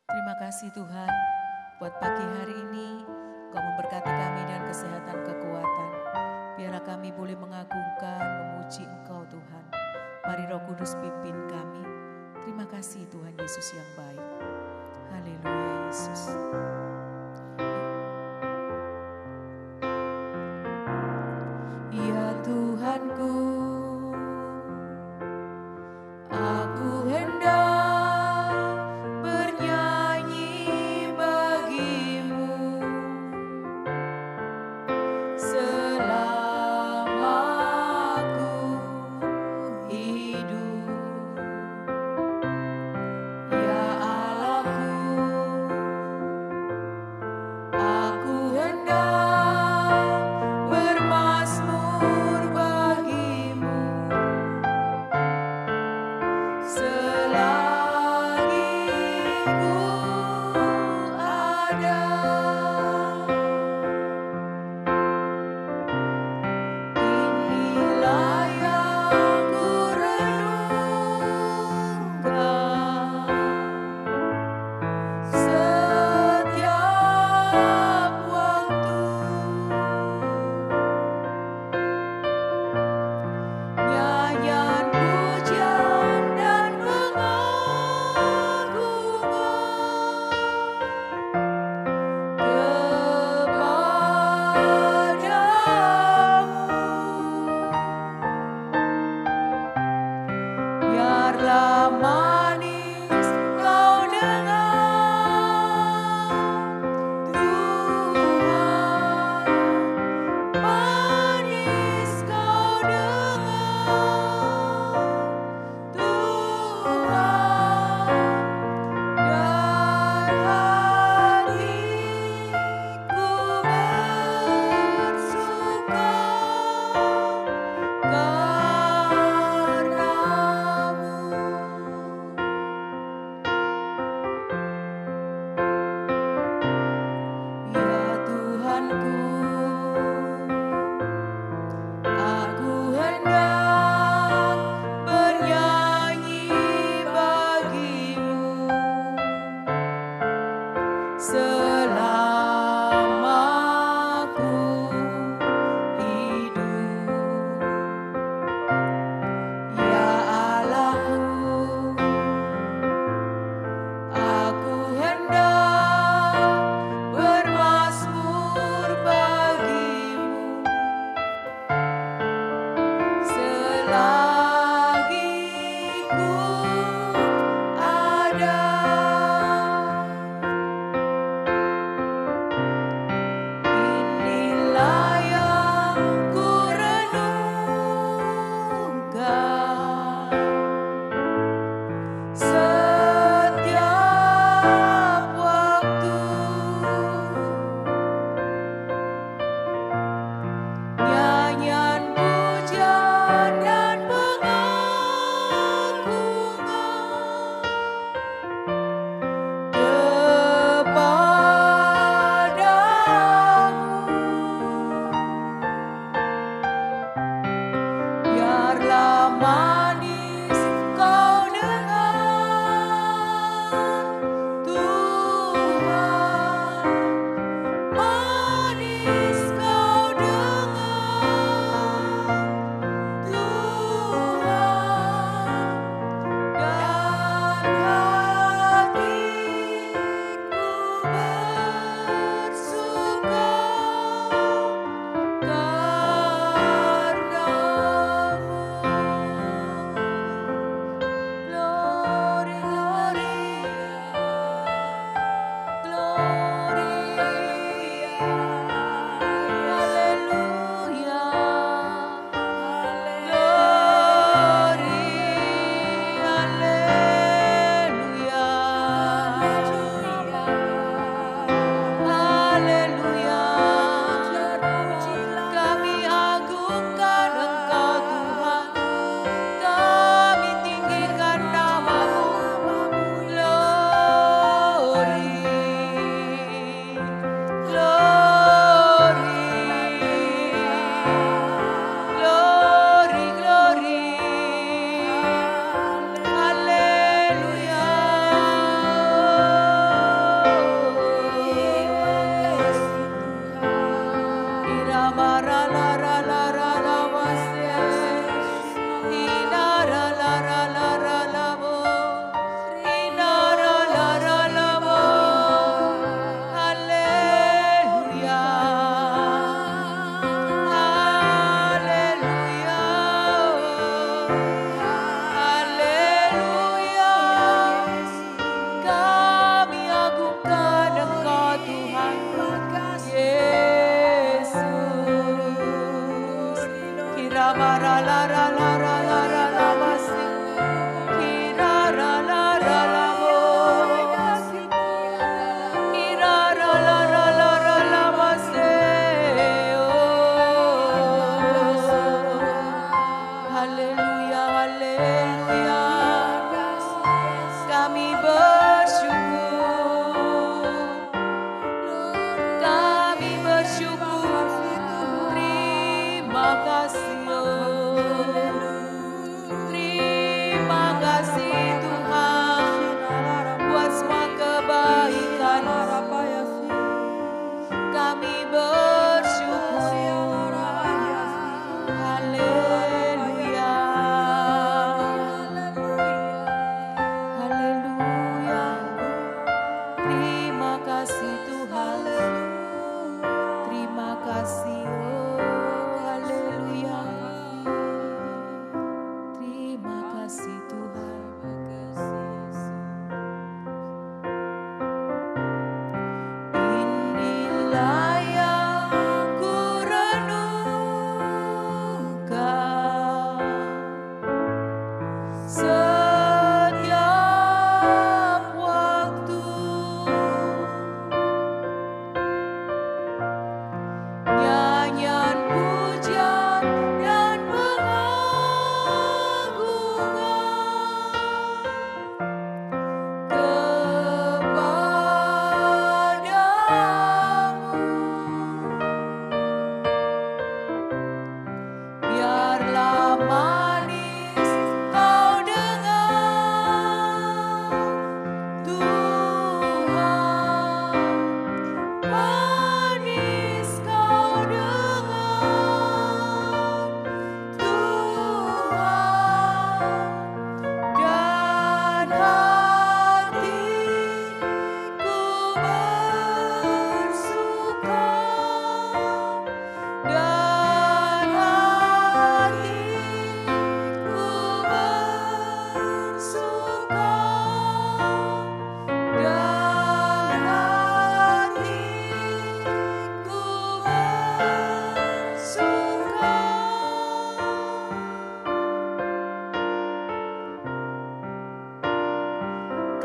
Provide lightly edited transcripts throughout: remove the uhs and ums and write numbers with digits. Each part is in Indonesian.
Terima kasih Tuhan, buat pagi hari ini Kau memberkati kami dengan kesehatan kekuatan. Biarlah kami boleh mengagungkan, memuji Engkau Tuhan. Mari Roh Kudus pimpin kami. Terima kasih Tuhan Yesus yang baik. Haleluya Yesus. Ya Tuhanku, aku hendak bernyanyi bagimu selama aku hidup. Ya Allahku,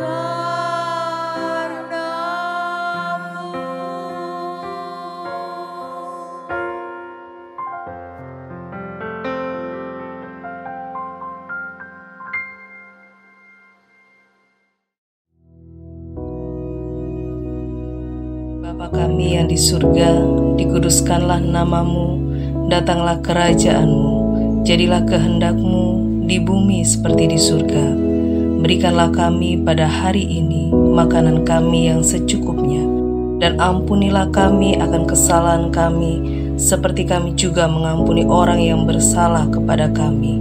Bapa kami yang di surga, dikuduskanlah namamu, datanglah kerajaan-Mu, jadilah kehendak-Mu di bumi seperti di surga. Berikanlah kami pada hari ini makanan kami yang secukupnya, dan ampunilah kami akan kesalahan kami, seperti kami juga mengampuni orang yang bersalah kepada kami.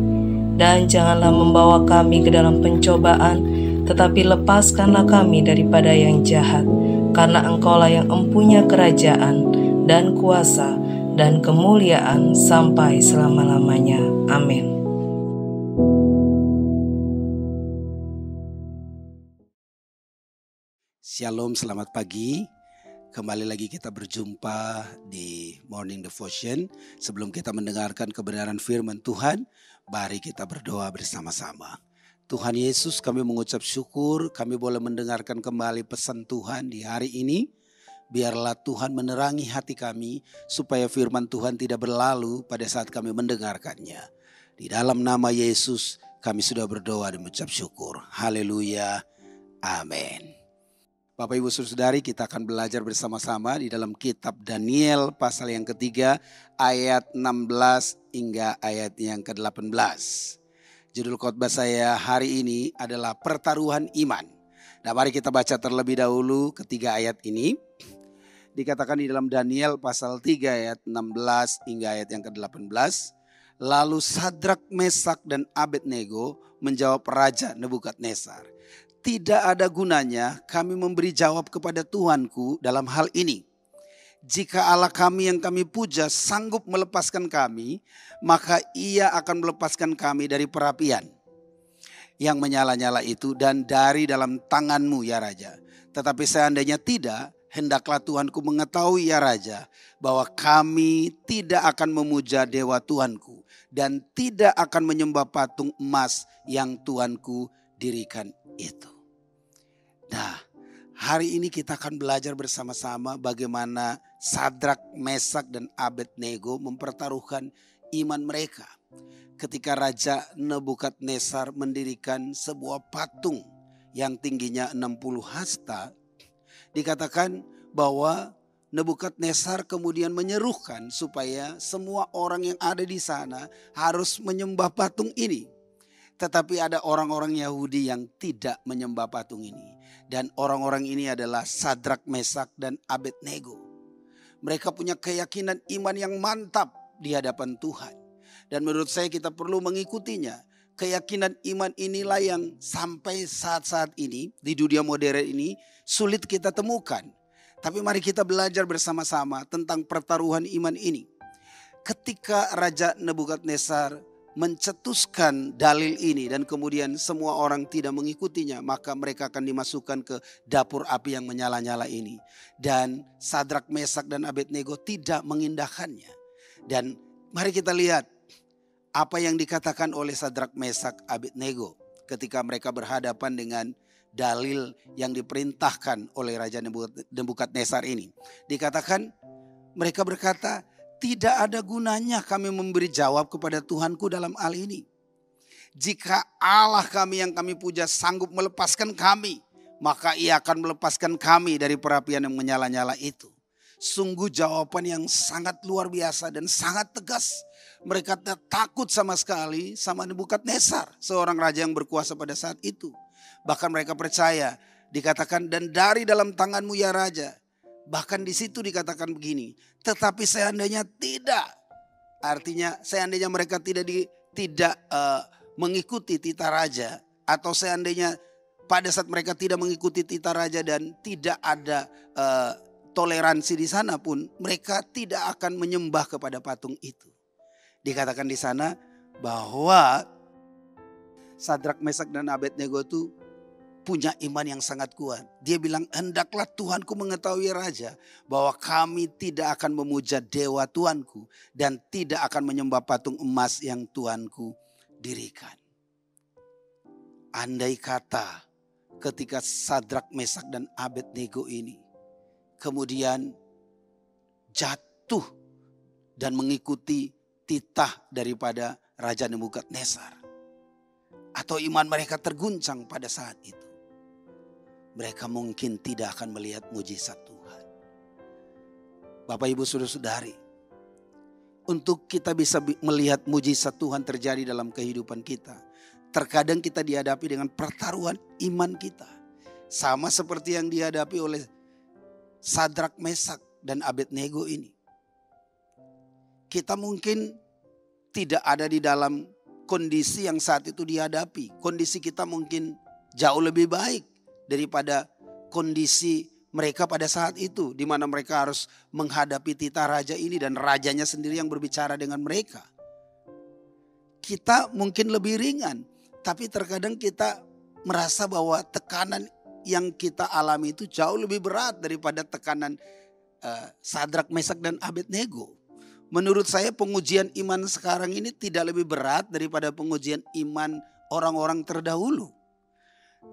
Dan janganlah membawa kami ke dalam pencobaan, tetapi lepaskanlah kami daripada yang jahat. Karena Engkaulah yang empunya kerajaan dan kuasa dan kemuliaan sampai selama-lamanya. Amin. Shalom, selamat pagi. Kembali lagi kita berjumpa di Morning Devotion. Sebelum kita mendengarkan kebenaran firman Tuhan, mari kita berdoa bersama-sama. Tuhan Yesus, kami mengucap syukur kami boleh mendengarkan kembali pesan Tuhan di hari ini. Biarlah Tuhan menerangi hati kami supaya firman Tuhan tidak berlalu pada saat kami mendengarkannya. Di dalam nama Yesus kami sudah berdoa dan mengucap syukur. Haleluya. Amin. Bapak Ibu Saudari, kita akan belajar bersama-sama di dalam kitab Daniel pasal yang ketiga ayat 16 hingga ayat yang ke-18. Judul khotbah saya hari ini adalah pertaruhan iman. Nah, mari kita baca terlebih dahulu ketiga ayat ini. Dikatakan di dalam Daniel pasal 3 ayat 16 hingga ayat yang ke-18. Lalu Sadrak, Mesak dan Abednego menjawab Raja Nebukadnezar, "Tidak ada gunanya kami memberi jawab kepada Tuhanku dalam hal ini. Jika Allah kami yang kami puja sanggup melepaskan kami, maka Ia akan melepaskan kami dari perapian yang menyala-nyala itu dan dari dalam tanganmu ya Raja. Tetapi seandainya tidak, hendaklah Tuhanku mengetahui ya Raja, bahwa kami tidak akan memuja dewa Tuhanku dan tidak akan menyembah patung emas yang Tuhanku dirikan itu." Nah, hari ini kita akan belajar bersama-sama bagaimana Sadrak, Mesak dan Abednego mempertaruhkan iman mereka. Ketika Raja Nebukadnezar mendirikan sebuah patung yang tingginya 60 hasta, dikatakan bahwa Nebukadnezar kemudian menyerukan supaya semua orang yang ada di sana harus menyembah patung ini. Tetapi ada orang-orang Yahudi yang tidak menyembah patung ini. Dan orang-orang ini adalah Sadrak, Mesak dan Abednego. Mereka punya keyakinan iman yang mantap di hadapan Tuhan. Dan menurut saya kita perlu mengikutinya. Keyakinan iman inilah yang sampai saat-saat ini di dunia modern ini sulit kita temukan. Tapi mari kita belajar bersama-sama tentang pertaruhan iman ini. Ketika Raja Nebukadnezar mencetuskan dalil ini dan kemudian semua orang tidak mengikutinya, maka mereka akan dimasukkan ke dapur api yang menyala-nyala ini. Dan Sadrak, Mesak dan Abednego tidak mengindahkannya. Dan mari kita lihat apa yang dikatakan oleh Sadrak, Mesak, Abednego ketika mereka berhadapan dengan dalil yang diperintahkan oleh Raja Nebukadnezar ini. Dikatakan mereka berkata, "Tidak ada gunanya kami memberi jawab kepada Tuhanku dalam hal ini. Jika Allah kami yang kami puja sanggup melepaskan kami, maka Ia akan melepaskan kami dari perapian yang menyala-nyala itu." Sungguh jawaban yang sangat luar biasa dan sangat tegas. Mereka takut sama sekali sama Nebukadnezar, seorang raja yang berkuasa pada saat itu. Bahkan mereka percaya, dikatakan, "Dan dari dalam tanganmu ya Raja." Bahkan di situ dikatakan begini, "Tetapi seandainya tidak," artinya seandainya mereka tidak mengikuti titah raja, atau seandainya pada saat mereka tidak mengikuti titah raja dan tidak ada toleransi di sana pun, mereka tidak akan menyembah kepada patung itu. Dikatakan di sana bahwa Sadrak, Mesak dan Abednego itu punya iman yang sangat kuat. Dia bilang, "Hendaklah Tuhanku mengetahui Raja bahwa kami tidak akan memuja dewa Tuhanku dan tidak akan menyembah patung emas yang Tuhanku dirikan." Andai kata ketika Sadrak, Mesak dan Abednego ini kemudian jatuh dan mengikuti titah daripada Raja Nebukadnezar. Atau iman mereka terguncang pada saat itu. Mereka mungkin tidak akan melihat mujizat Tuhan. Bapak Ibu Saudara-saudari, untuk kita bisa melihat mujizat Tuhan terjadi dalam kehidupan kita, terkadang kita dihadapi dengan pertaruhan iman kita. Sama seperti yang dihadapi oleh Sadrak, Mesak dan Abednego ini. Kita mungkin tidak ada di dalam kondisi yang saat itu dihadapi. Kondisi kita mungkin jauh lebih baik daripada kondisi mereka pada saat itu, di mana mereka harus menghadapi titah raja ini dan rajanya sendiri yang berbicara dengan mereka. Kita mungkin lebih ringan, tapi terkadang kita merasa bahwa tekanan yang kita alami itu jauh lebih berat daripada tekanan Sadrak, Mesak dan Abednego. Menurut saya pengujian iman sekarang ini tidak lebih berat daripada pengujian iman orang-orang terdahulu.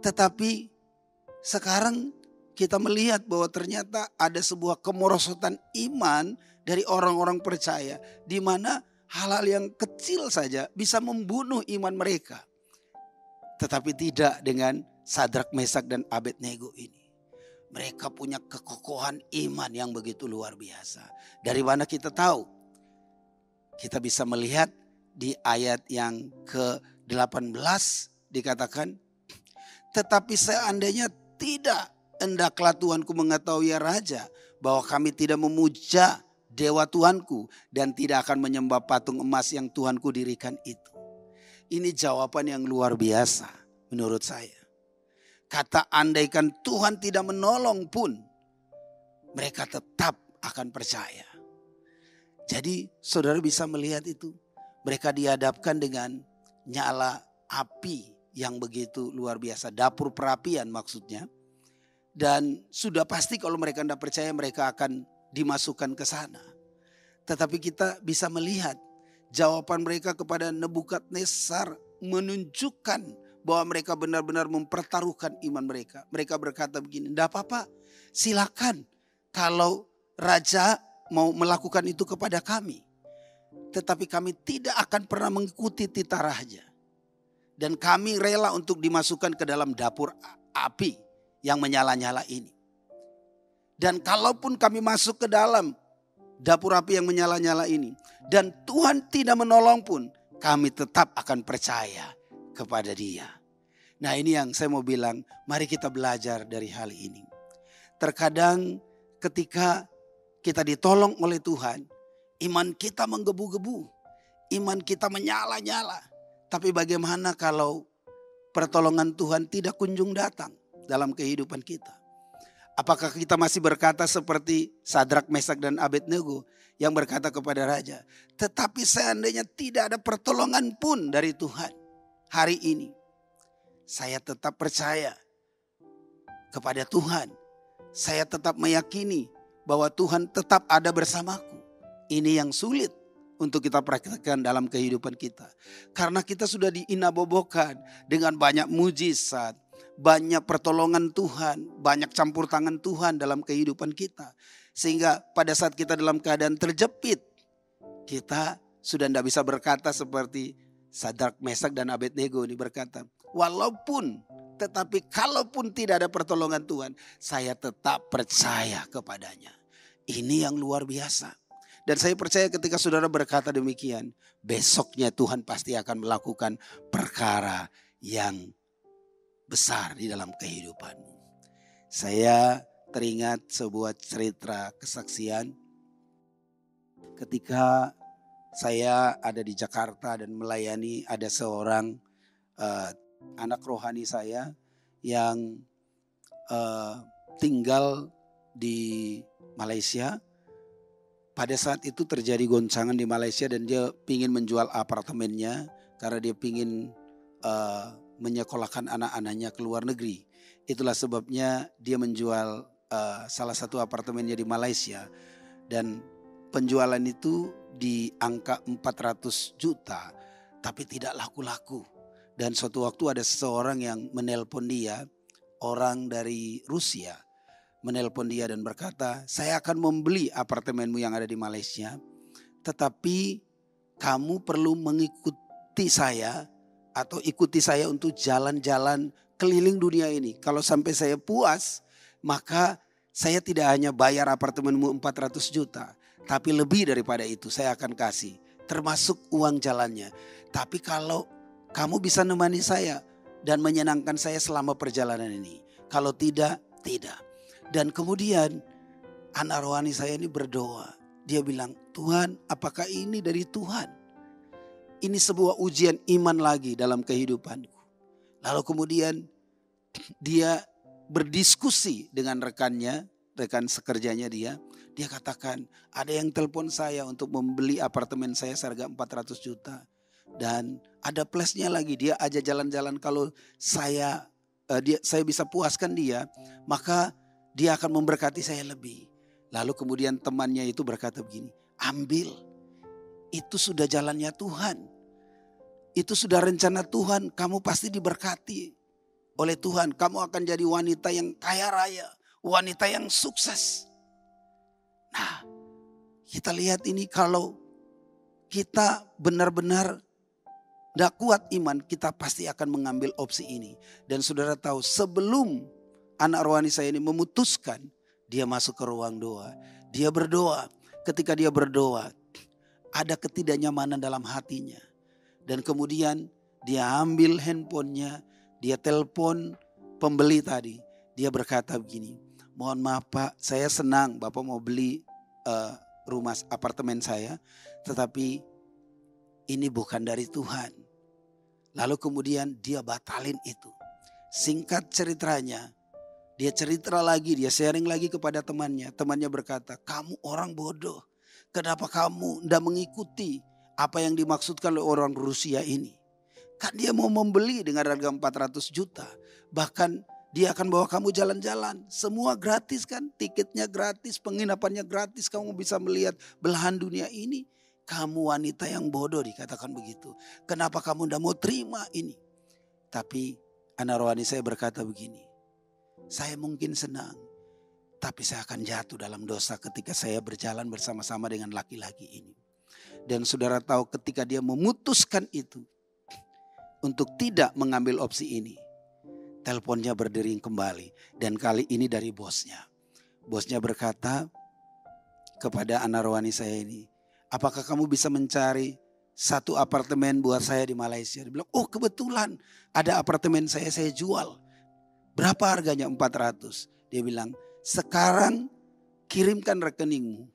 Tetapi sekarang kita melihat bahwa ternyata ada sebuah kemerosotan iman dari orang-orang percaya, di mana hal-hal yang kecil saja bisa membunuh iman mereka. Tetapi tidak dengan Sadrak, Mesak dan Abednego ini. Mereka punya kekokohan iman yang begitu luar biasa. Dari mana kita tahu? Kita bisa melihat di ayat yang ke-18 dikatakan, tetapi seandainya tidak, hendaklah Tuanku mengetahui ya Raja, bahwa kami tidak memuja dewa Tuanku dan tidak akan menyembah patung emas yang Tuanku dirikan itu. Ini jawaban yang luar biasa menurut saya. Kata andaikan Tuhan tidak menolong pun, mereka tetap akan percaya. Jadi saudara bisa melihat itu. Mereka dihadapkan dengan nyala api yang begitu luar biasa. Dapur perapian maksudnya. Dan sudah pasti kalau mereka tidak percaya mereka akan dimasukkan ke sana. Tetapi kita bisa melihat jawaban mereka kepada Nebukadnezar menunjukkan bahwa mereka benar-benar mempertaruhkan iman mereka. Mereka berkata begini, tidak apa-apa, silakan kalau raja mau melakukan itu kepada kami. Tetapi kami tidak akan pernah mengikuti titah raja. Dan kami rela untuk dimasukkan ke dalam dapur api yang menyala-nyala ini. Dan kalaupun kami masuk ke dalam dapur api yang menyala-nyala ini, dan Tuhan tidak menolong pun, kami tetap akan percaya kepada Dia. Nah, ini yang saya mau bilang, mari kita belajar dari hal ini. Terkadang ketika kita ditolong oleh Tuhan, iman kita menggebu-gebu, iman kita menyala-nyala. Tapi bagaimana kalau pertolongan Tuhan tidak kunjung datang dalam kehidupan kita? Apakah kita masih berkata seperti Sadrak, Mesak dan Abednego yang berkata kepada raja, tetapi seandainya tidak ada pertolongan pun dari Tuhan hari ini, saya tetap percaya kepada Tuhan. Saya tetap meyakini bahwa Tuhan tetap ada bersamaku. Ini yang sulit untuk kita praktikkan dalam kehidupan kita. Karena kita sudah diinabobokan dengan banyak mujizat, banyak pertolongan Tuhan, banyak campur tangan Tuhan dalam kehidupan kita. Sehingga pada saat kita dalam keadaan terjepit, kita sudah tidak bisa berkata seperti Sadrak, Mesak dan Abednego ini berkata, walaupun tetapi kalaupun tidak ada pertolongan Tuhan, saya tetap percaya kepadanya. Ini yang luar biasa. Dan saya percaya ketika saudara berkata demikian, besoknya Tuhan pasti akan melakukan perkara yang besar di dalam kehidupanmu. Saya teringat sebuah cerita kesaksian ketika saya ada di Jakarta dan melayani ada seorang anak rohani saya yang tinggal di Malaysia. Pada saat itu terjadi goncangan di Malaysia dan dia ingin menjual apartemennya karena dia ingin menyekolahkan anak-anaknya ke luar negeri. Itulah sebabnya dia menjual salah satu apartemennya di Malaysia. Dan penjualan itu di angka 400 juta tapi tidak laku-laku. Dan suatu waktu ada seseorang yang menelpon dia orang dari Rusia menelpon dia dan berkata, saya akan membeli apartemenmu yang ada di Malaysia, tetapi kamu perlu mengikuti saya atau ikuti saya untuk jalan-jalan keliling dunia ini. Kalau sampai saya puas, maka saya tidak hanya bayar apartemenmu 400 juta, tapi lebih daripada itu saya akan kasih, termasuk uang jalannya. Tapi kalau kamu bisa nemani saya dan menyenangkan saya selama perjalanan ini. Kalau tidak, tidak. Dan kemudian anak rohani saya ini berdoa. Dia bilang, Tuhan, apakah ini dari Tuhan? Ini sebuah ujian iman lagi dalam kehidupanku. Lalu kemudian dia berdiskusi dengan rekannya, rekan sekerjanya dia. Dia katakan, ada yang telepon saya untuk membeli apartemen saya seharga 400 juta. Dan ada plusnya lagi, dia ajak jalan-jalan kalau saya bisa puaskan dia, maka dia akan memberkati saya lebih. Lalu kemudian temannya itu berkata begini, ambil, itu sudah jalannya Tuhan. Itu sudah rencana Tuhan, kamu pasti diberkati oleh Tuhan. Kamu akan jadi wanita yang kaya raya, wanita yang sukses. Nah, kita lihat ini kalau kita benar-benar tidak kuat iman, kita pasti akan mengambil opsi ini. Dan saudara tahu, sebelum anak rohani saya ini memutuskan, dia masuk ke ruang doa. Dia berdoa. Ketika dia berdoa, ada ketidaknyamanan dalam hatinya. Dan kemudian dia ambil handphonenya, dia telepon pembeli tadi. Dia berkata begini, mohon maaf Pak, saya senang Bapak mau beli rumah apartemen saya, tetapi ini bukan dari Tuhan. Lalu kemudian dia batalin itu. Singkat ceritanya, dia cerita lagi, dia sharing lagi kepada temannya. Temannya berkata, kamu orang bodoh. Kenapa kamu tidak mengikuti apa yang dimaksudkan oleh orang Rusia ini? Kan dia mau membeli dengan harga 400 juta. Bahkan dia akan bawa kamu jalan-jalan. Semua gratis kan, tiketnya gratis, penginapannya gratis. Kamu bisa melihat belahan dunia ini. Kamu wanita yang bodoh, dikatakan begitu. Kenapa kamu tidak mau terima ini? Tapi anak rohani saya berkata begini. Saya mungkin senang, tapi saya akan jatuh dalam dosa ketika saya berjalan bersama-sama dengan laki-laki ini. Dan saudara tahu ketika dia memutuskan itu untuk tidak mengambil opsi ini, teleponnya berdering kembali. Dan kali ini dari bosnya. Bosnya berkata kepada anak rohani saya ini, apakah kamu bisa mencari satu apartemen buat saya di Malaysia? Dia bilang, oh kebetulan ada apartemen saya jual. Berapa harganya? 400. Dia bilang, sekarang kirimkan rekeningmu.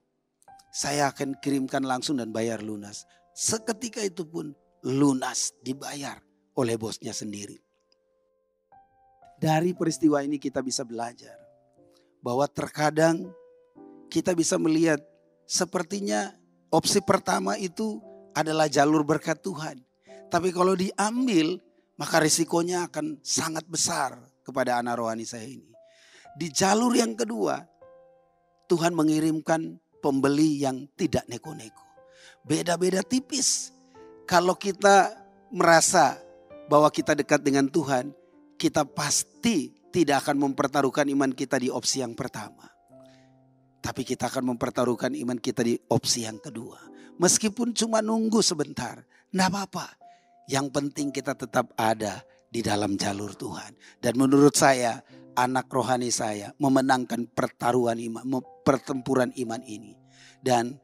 Saya akan kirimkan langsung dan bayar lunas. Seketika itu pun lunas, dibayar oleh bosnya sendiri. Dari peristiwa ini kita bisa belajar bahwa terkadang kita bisa melihat sepertinya opsi pertama itu adalah jalur berkat Tuhan. Tapi kalau diambil, maka risikonya akan sangat besar kepada anak rohani saya ini. Di jalur yang kedua, Tuhan mengirimkan pembeli yang tidak neko-neko. Beda-beda tipis. Kalau kita merasa bahwa kita dekat dengan Tuhan, kita pasti tidak akan mempertaruhkan iman kita di opsi yang pertama. Tapi kita akan mempertaruhkan iman kita di opsi yang kedua. Meskipun cuma nunggu sebentar, enggak apa-apa. Yang penting kita tetap ada di dalam jalur Tuhan. Dan menurut saya, anak rohani saya memenangkan pertempuran iman ini. Dan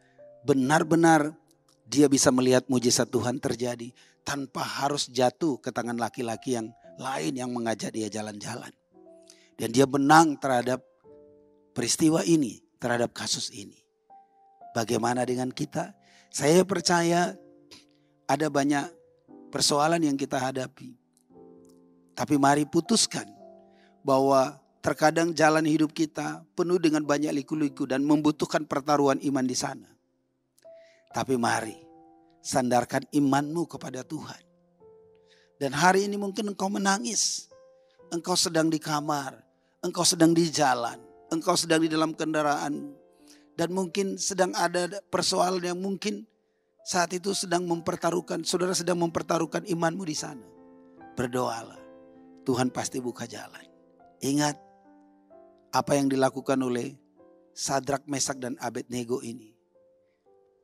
benar-benar dia bisa melihat mujizat Tuhan terjadi tanpa harus jatuh ke tangan laki-laki yang lain yang mengajak dia jalan-jalan. Dan dia menang terhadap peristiwa ini, terhadap kasus ini. Bagaimana dengan kita? Saya percaya ada banyak persoalan yang kita hadapi. Tapi mari putuskan bahwa terkadang jalan hidup kita penuh dengan banyak liku-liku dan membutuhkan pertaruhan iman di sana. Tapi mari sandarkan imanmu kepada Tuhan. Dan hari ini mungkin engkau menangis. Engkau sedang di kamar, engkau sedang di jalan, engkau sedang di dalam kendaraan. Dan mungkin sedang ada persoalan yang mungkin saat itu sedang mempertaruhkan, saudara sedang mempertaruhkan imanmu di sana. Berdoalah, Tuhan pasti buka jalan. Ingat apa yang dilakukan oleh Sadrak, Mesak, dan Abednego ini.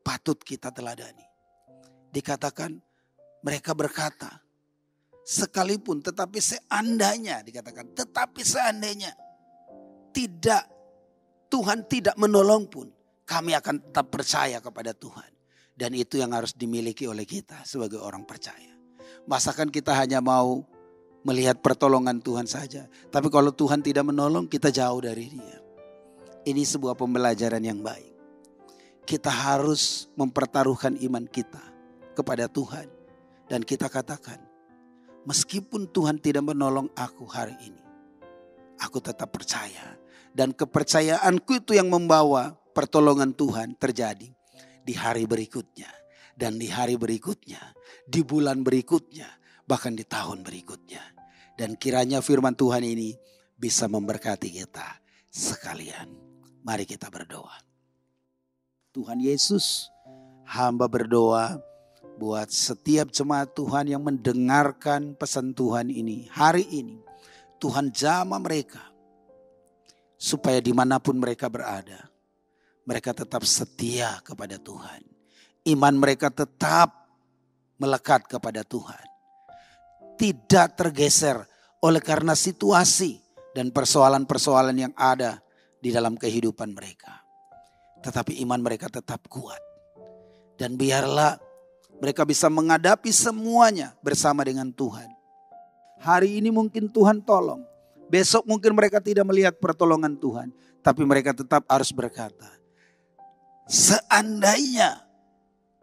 Patut kita teladani. Dikatakan mereka berkata, sekalipun tetapi seandainya, dikatakan tetapi seandainya tidak, Tuhan tidak menolong pun, kami akan tetap percaya kepada Tuhan. Dan itu yang harus dimiliki oleh kita sebagai orang percaya. Masakan kita hanya mau melihat pertolongan Tuhan saja. Tapi kalau Tuhan tidak menolong, kita jauh dari Dia. Ini sebuah pembelajaran yang baik. Kita harus mempertaruhkan iman kita kepada Tuhan. Dan kita katakan, meskipun Tuhan tidak menolong aku hari ini, aku tetap percaya. Dan kepercayaanku itu yang membawa pertolongan Tuhan terjadi di hari berikutnya. Dan di hari berikutnya, di bulan berikutnya, bahkan di tahun berikutnya. Dan kiranya firman Tuhan ini bisa memberkati kita sekalian. Mari kita berdoa. Tuhan Yesus, hamba berdoa buat setiap jemaat Tuhan yang mendengarkan pesan Tuhan ini. Hari ini Tuhan jamah mereka supaya dimanapun mereka berada, mereka tetap setia kepada Tuhan. Iman mereka tetap melekat kepada Tuhan. Tidak tergeser oleh karena situasi dan persoalan-persoalan yang ada di dalam kehidupan mereka. Tetapi iman mereka tetap kuat. Dan biarlah mereka bisa menghadapi semuanya bersama dengan Tuhan. Hari ini mungkin Tuhan tolong. Besok mungkin mereka tidak melihat pertolongan Tuhan. Tapi mereka tetap harus berkata, seandainya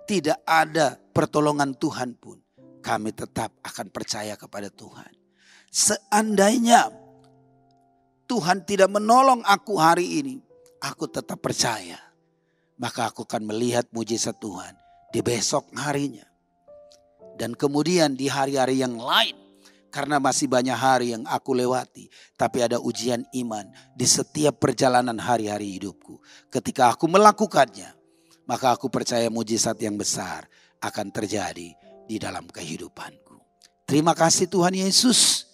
tidak ada pertolongan Tuhan pun, kami tetap akan percaya kepada Tuhan. Seandainya Tuhan tidak menolong aku hari ini, aku tetap percaya. Maka aku akan melihat mujizat Tuhan di besok harinya. Dan kemudian di hari-hari yang lain. Karena masih banyak hari yang aku lewati. Tapi ada ujian iman di setiap perjalanan hari-hari hidupku. Ketika aku melakukannya, maka aku percaya mujizat yang besar akan terjadi di dalam kehidupanku. Terima kasih Tuhan Yesus.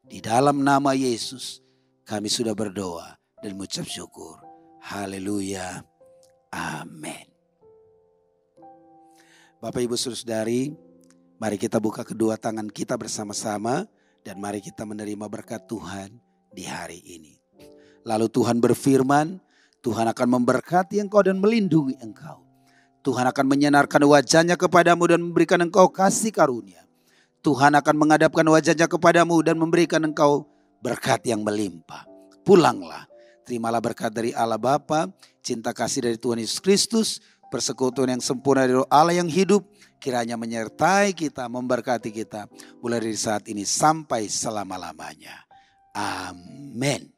Di dalam nama Yesus kami sudah berdoa dan mengucap syukur. Haleluya. Amin. Bapak Ibu Saudari, mari kita buka kedua tangan kita bersama-sama. Dan mari kita menerima berkat Tuhan di hari ini. Lalu Tuhan berfirman, Tuhan akan memberkati engkau dan melindungi engkau. Tuhan akan menyenarkan wajahnya kepadamu dan memberikan engkau kasih karunia. Tuhan akan menghadapkan wajahnya kepadamu dan memberikan engkau berkat yang melimpah. Pulanglah, terimalah berkat dari Allah Bapa, cinta kasih dari Tuhan Yesus Kristus, persekutuan yang sempurna dari Roh Allah yang hidup, kiranya menyertai kita, memberkati kita mulai dari saat ini sampai selama-lamanya. Amin.